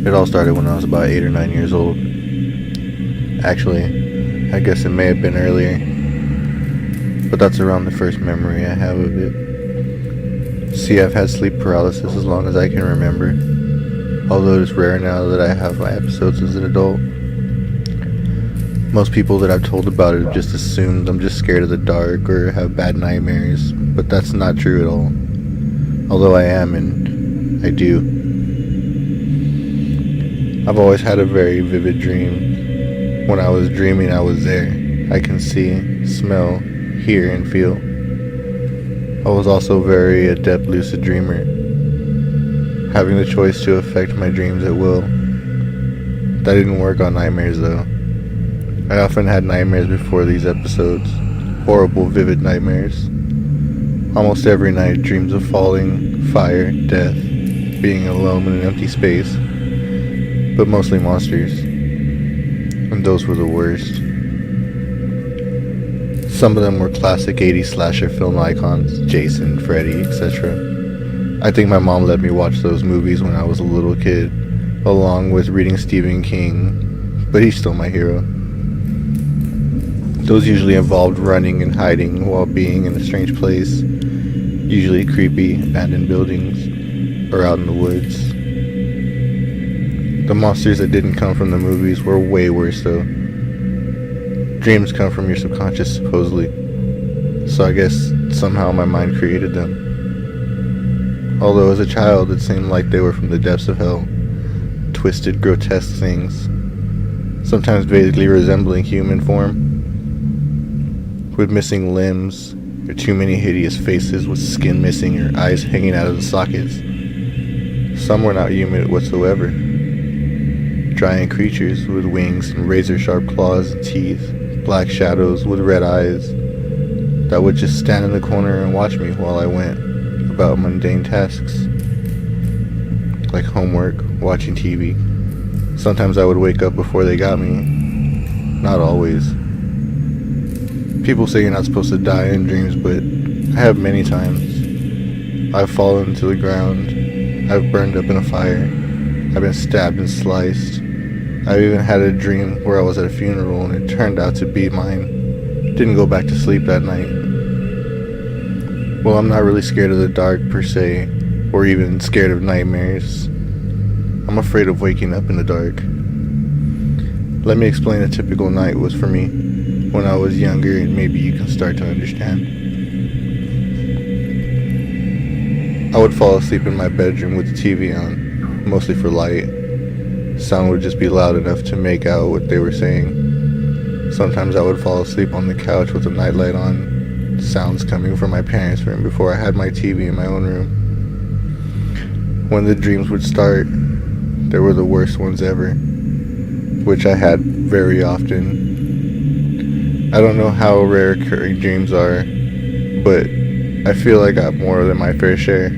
It all started when I was about 8 or 9 years old. Actually, I guess it may have been earlier, but that's around the first memory I have of it. See, I've had sleep paralysis as long as I can remember, although it's rare now that I have my episodes as an adult. Most people that I've told about it have just assumed I'm just scared of the dark or have bad nightmares, but that's not true at all. Although I am, and I do. I've always had a very vivid dream. When I was dreaming, I was there. I can see, smell, hear, and feel. I was also a very adept lucid dreamer, having the choice to affect my dreams at will. That didn't work on nightmares though. I often had nightmares before these episodes, horrible, vivid nightmares. Almost every night, dreams of falling, fire, death, being alone in an empty space, but mostly monsters, and those were the worst. Some of them were classic 80s slasher film icons, Jason, Freddy, etc. I think my mom let me watch those movies when I was a little kid, along with reading Stephen King, but he's still my hero. Those usually involved running and hiding while being in a strange place, usually creepy, abandoned buildings, or out in the woods. The monsters that didn't come from the movies were way worse though. Dreams come from your subconscious supposedly, so I guess somehow my mind created them. Although as a child it seemed like they were from the depths of hell, twisted, grotesque things, sometimes vaguely resembling human form, with missing limbs, or too many hideous faces with skin missing or eyes hanging out of the sockets. Some were not human whatsoever. Giant creatures with wings and razor-sharp claws and teeth, black shadows with red eyes that would just stand in the corner and watch me while I went about mundane tasks, like homework, watching TV. Sometimes I would wake up before they got me. Not always. People say you're not supposed to die in dreams, but I have many times. I've fallen to the ground. I've burned up in a fire. I've been stabbed and sliced. I've even had a dream where I was at a funeral and it turned out to be mine. Didn't go back to sleep that night. Well, I'm not really scared of the dark per se, or even scared of nightmares. I'm afraid of waking up in the dark. Let me explain a typical night was for me when I was younger, and maybe you can start to understand. I would fall asleep in my bedroom with the TV on, mostly for light. Sound would just be loud enough to make out what they were saying. Sometimes I would fall asleep on the couch with the nightlight on, sounds coming from my parents' room before I had my TV in my own room. When the dreams would start, they were the worst ones ever, which I had very often. I don't know how rare occurring dreams are, but I feel I got more than my fair share.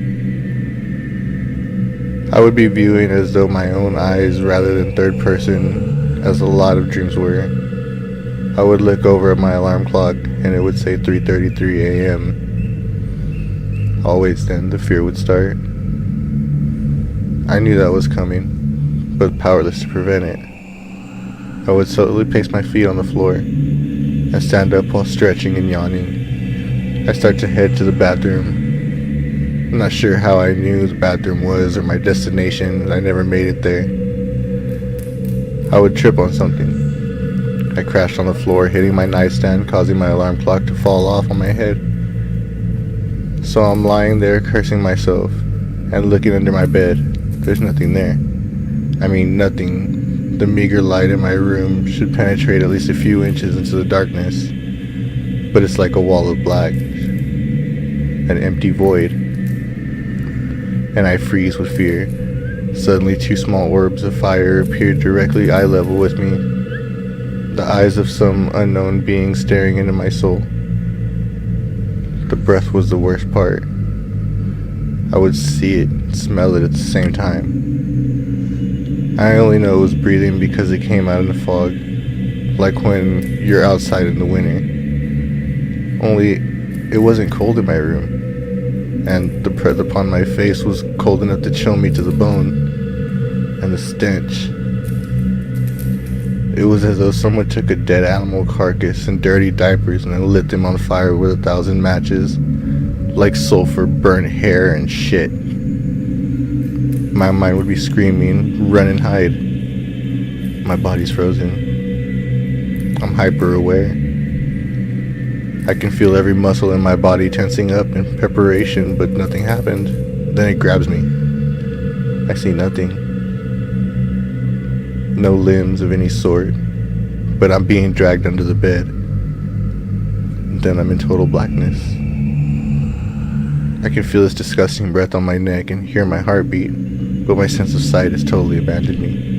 I would be viewing as though my own eyes rather than third person, as a lot of dreams were. I would look over at my alarm clock and it would say 3:33 a.m. Always then the fear would start. I knew that was coming, but powerless to prevent it. I would slowly place my feet on the floor and stand up while stretching and yawning. I start to head to the bathroom. I'm not sure how I knew the bathroom was or my destination. I never made it there. I would trip on something. I crashed on the floor, hitting my nightstand, causing my alarm clock to fall off on my head. So I'm lying there cursing myself and looking under my bed. There's nothing there. I mean, nothing. The meager light in my room should penetrate at least a few inches into the darkness, but it's like a wall of black, an empty void, and I freeze with fear. Suddenly 2 small orbs of fire appeared directly eye level with me, the eyes of some unknown being staring into my soul. The breath was the worst part. I would see it, smell it at the same time. I only know it was breathing because it came out in the fog, like when you're outside in the winter. Only it wasn't cold in my room, and the breath upon my face was cold enough to chill me to the bone. and the stench. It was as though someone took a dead animal carcass and dirty diapers and then lit them on fire with 1,000 matches, like sulfur, burnt hair, and shit. My mind would be screaming, run and hide. My body's frozen. I'm hyper aware. I can feel every muscle in my body tensing up in preparation, but nothing happened. Then it grabs me. I see nothing. No limbs of any sort, but I'm being dragged under the bed. Then I'm in total blackness. I can feel its disgusting breath on my neck and hear my heartbeat, but my sense of sight has totally abandoned me.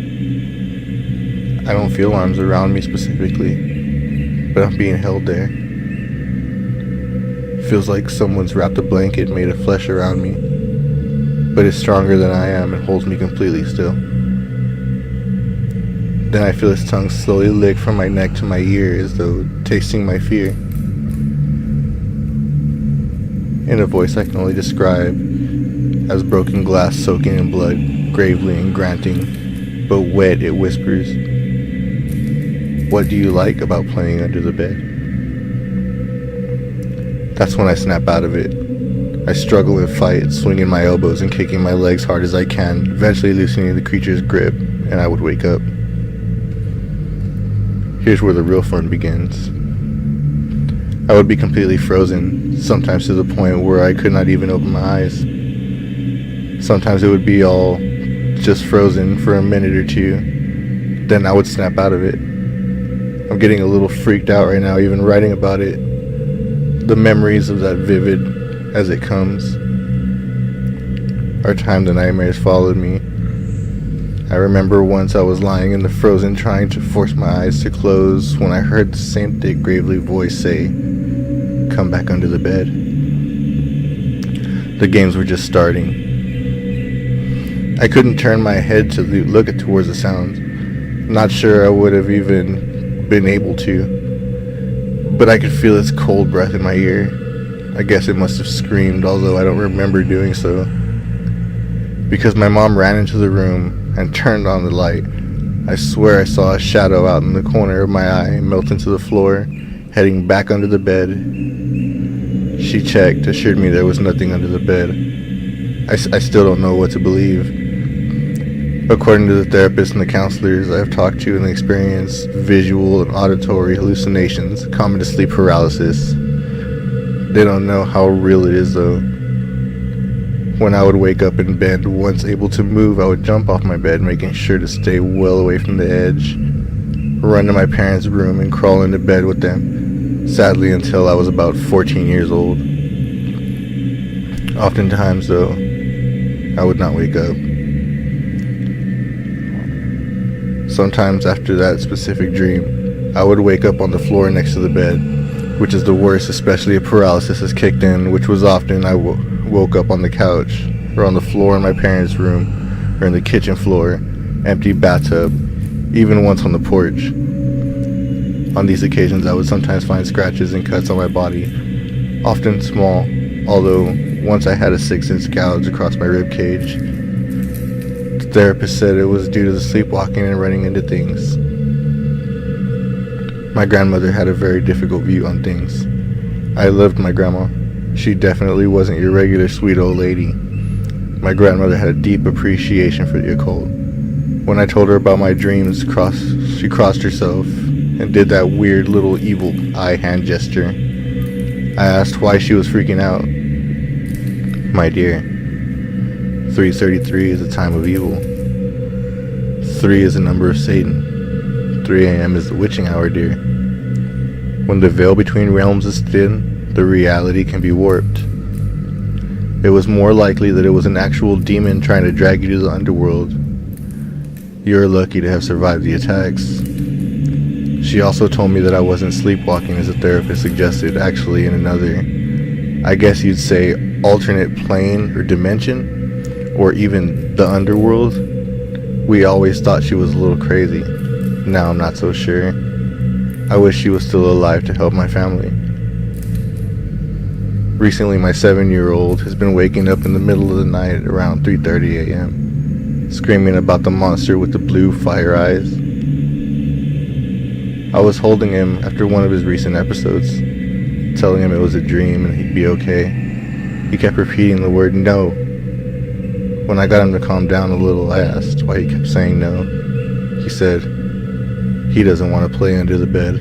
I don't feel arms around me specifically, but I'm being held there. Feels like someone's wrapped a blanket made of flesh around me, but it's stronger than I am and holds me completely still. Then I feel its tongue slowly lick from my neck to my ear as though tasting my fear. In a voice I can only describe as broken glass soaking in blood, gravely and granting, but wet, it whispers, "What do you like about playing under the bed?" That's when I snap out of it. I struggle and fight, swinging my elbows and kicking my legs hard as I can, eventually loosening the creature's grip, and I would wake up. Here's where the real fun begins. I would be completely frozen, sometimes to the point where I could not even open my eyes. Sometimes it would be all just frozen for a minute or two, then I would snap out of it. I'm getting a little freaked out right now, even writing about it. The memories of that vivid as it comes are time the nightmares followed me. I remember once I was lying in the frozen trying to force my eyes to close when I heard the same thick, gravely voice say, "Come back under the bed." The games were just starting. I couldn't turn my head to look towards the sound. Not sure I would have even been able to, but I could feel its cold breath in my ear. I guess it must have screamed, although I don't remember doing so, because my mom ran into the room and turned on the light. I swear I saw a shadow out in the corner of my eye melt into the floor, heading back under the bed. She checked, assured me there was nothing under the bed. I still don't know what to believe. According to the therapists and the counselors I have talked to and experienced visual and auditory hallucinations common to sleep paralysis. They don't know how real it is though. When I would wake up in bed, once able to move, I would jump off my bed, making sure to stay well away from the edge, run to my parents' room and crawl into bed with them, sadly until I was about 14 years old. Oftentimes though, I would not wake up. Sometimes after that specific dream, I would wake up on the floor next to the bed, which is the worst, especially if paralysis has kicked in, which was often I woke up on the couch, or on the floor in my parents' room, or in the kitchen floor, empty bathtub, even once on the porch. On these occasions I would sometimes find scratches and cuts on my body, often small, although once I had a 6-inch gouge across my rib cage. The therapist said it was due to the sleepwalking and running into things. My grandmother had a very difficult view on things. I loved my grandma. She definitely wasn't your regular sweet old lady. My grandmother had a deep appreciation for the occult. When I told her about my dreams, she crossed herself and did that weird little evil eye hand gesture. I asked why she was freaking out. "My dear, 3:33 is a time of evil. 3 is the number of Satan. 3 a.m. is the witching hour, dear. When the veil between realms is thin, the reality can be warped. It was more likely that it was an actual demon trying to drag you to the underworld. You're lucky to have survived the attacks." She also told me that I wasn't sleepwalking as the therapist suggested, actually in another, I guess you'd say, alternate plane or dimension, or even the underworld. We always thought she was a little crazy. Now I'm not so sure. I wish she was still alive to help my family. Recently, my 7-year-old has been waking up in the middle of the night around 3:30 a.m., screaming about the monster with the blue fire eyes. I was holding him after one of his recent episodes, telling him it was a dream and he'd be okay. He kept repeating the word no. When I got him to calm down a little, I asked why he kept saying no. He said he doesn't want to play under the bed.